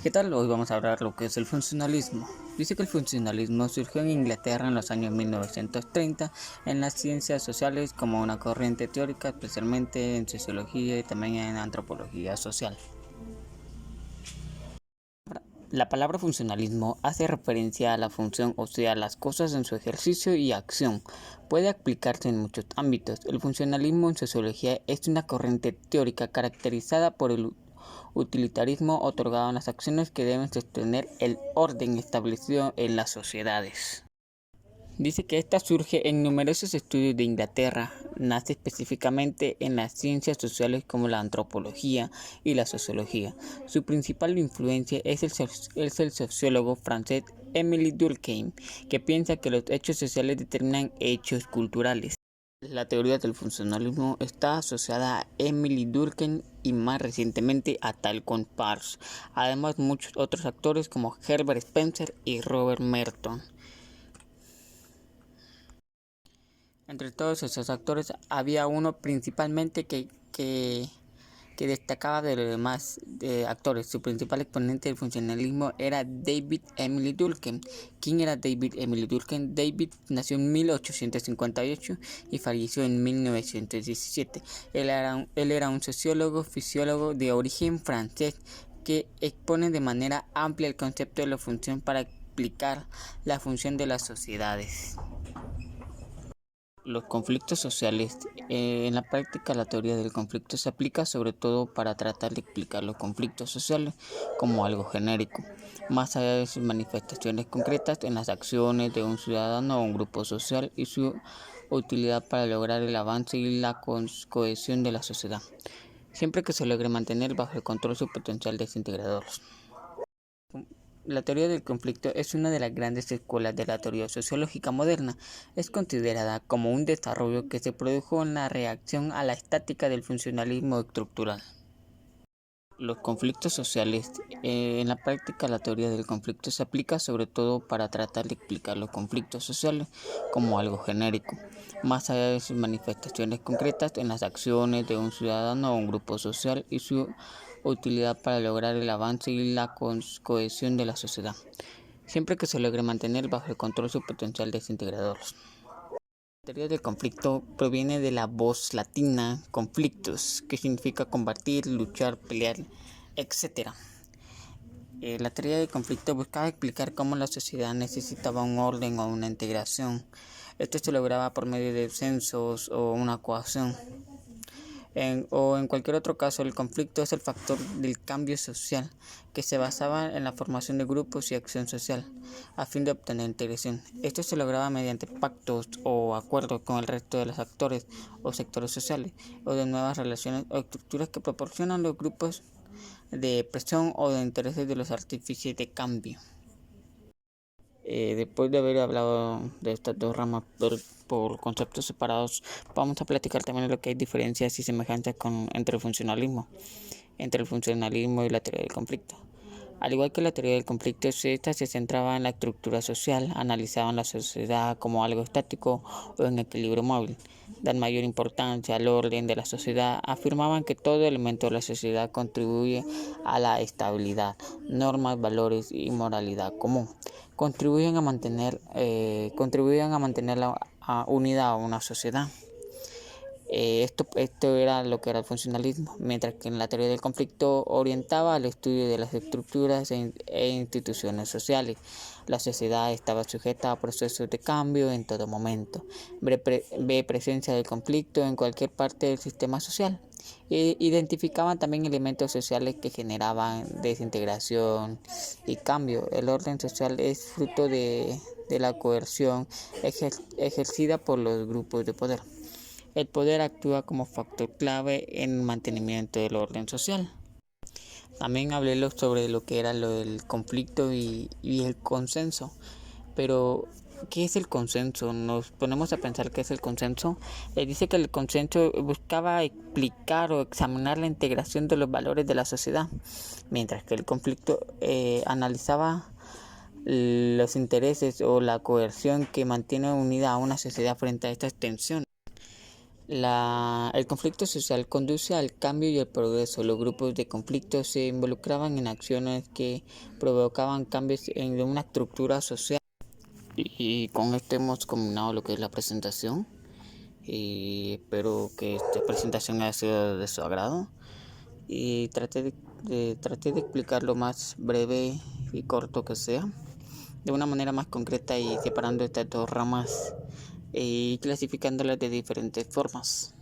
¿Qué tal? Hoy vamos a hablar lo que es el funcionalismo. Dice que el funcionalismo surgió en Inglaterra en los años 1930 en las ciencias sociales como una corriente teórica, especialmente en sociología y también en antropología social. La palabra funcionalismo hace referencia a la función, o sea, las cosas en su ejercicio y acción. Puede aplicarse en muchos ámbitos. El funcionalismo en sociología es una corriente teórica caracterizada por el utilitarismo otorgado a las acciones que deben sostener el orden establecido en las sociedades. Dice que esta surge en numerosos estudios de Inglaterra, nace específicamente en las ciencias sociales como la antropología y la sociología. Su principal influencia es el sociólogo francés Émile Durkheim, que piensa que los hechos sociales determinan hechos culturales. La teoría del funcionalismo está asociada a Émile Durkheim y más recientemente a Talcott Parsons, además muchos otros autores como Herbert Spencer y Robert Merton. Entre todos esos actores había uno principalmente que destacaba de los demás actores. Su principal exponente del funcionalismo era David Emile Durkheim. ¿Quién era David Emile Durkheim? David nació en 1858 y falleció en 1917. Él era un sociólogo, fisiólogo de origen francés que expone de manera amplia el concepto de la función para explicar la función de las sociedades. Los conflictos sociales. En la práctica, la teoría del conflicto se aplica sobre todo para tratar de explicar los conflictos sociales como algo genérico, más allá de sus manifestaciones concretas en las acciones de un ciudadano o un grupo social y su utilidad para lograr el avance y la cohesión de la sociedad, siempre que se logre mantener bajo el control su potencial desintegrador. La teoría del conflicto es una de las grandes escuelas de la teoría sociológica moderna. Es considerada como un desarrollo que se produjo en la reacción a la estática del funcionalismo estructural. Los conflictos sociales. En la práctica, la teoría del conflicto se aplica sobre todo para tratar de explicar los conflictos sociales como algo genérico, más allá de sus manifestaciones concretas en las acciones de un ciudadano o un grupo social y su utilidad para lograr el avance y la cohesión de la sociedad, siempre que se logre mantener bajo el control su potencial desintegrador. La teoría del conflicto proviene de la voz latina conflictus, que significa combatir, luchar, pelear, etc. La teoría del conflicto buscaba explicar cómo la sociedad necesitaba un orden o una integración. Esto se lograba por medio de censos o una coacción. En cualquier otro caso, el conflicto es el factor del cambio social, que se basaba en la formación de grupos y acción social, a fin de obtener integración. Esto se lograba mediante pactos o acuerdos con el resto de los actores o sectores sociales, o de nuevas relaciones o estructuras que proporcionan los grupos de presión o de intereses de los artífices de cambio. Después de haber hablado de estas dos ramas por conceptos separados, vamos a platicar también de lo que hay diferencias y semejanzas entre el funcionalismo y la teoría del conflicto. Al igual que la teoría del conflicto, esta se centraba en la estructura social, analizaban la sociedad como algo estático o en equilibrio móvil, dan mayor importancia al orden de la sociedad, afirmaban que todo elemento de la sociedad contribuye a la estabilidad, normas, valores y moralidad común, contribuyen a mantener la unidad a una sociedad. Esto era lo que era el funcionalismo, mientras que en la teoría del conflicto orientaba al estudio de las estructuras e instituciones sociales. La sociedad estaba sujeta a procesos de cambio en todo momento. Ve presencia del conflicto en cualquier parte del sistema social. Identificaban también elementos sociales que generaban desintegración y cambio. El orden social es fruto de la coerción ejercida por los grupos de poder. El poder actúa como factor clave en el mantenimiento del orden social. También hablé sobre lo que era lo del conflicto y el consenso. Pero, ¿qué es el consenso? Nos ponemos a pensar qué es el consenso. Dice que el consenso buscaba explicar o examinar la integración de los valores de la sociedad, mientras que el conflicto analizaba los intereses o la coerción que mantiene unida a una sociedad frente a estas tensiones. El conflicto social conduce al cambio y al progreso. Los grupos de conflicto se involucraban en acciones que provocaban cambios en una estructura social. Y con esto hemos combinado lo que es la presentación. Y espero que esta presentación haya sido de su agrado. Y traté de explicar lo más breve y corto que sea, de una manera más concreta y separando estas dos ramas y clasificándolas de diferentes formas.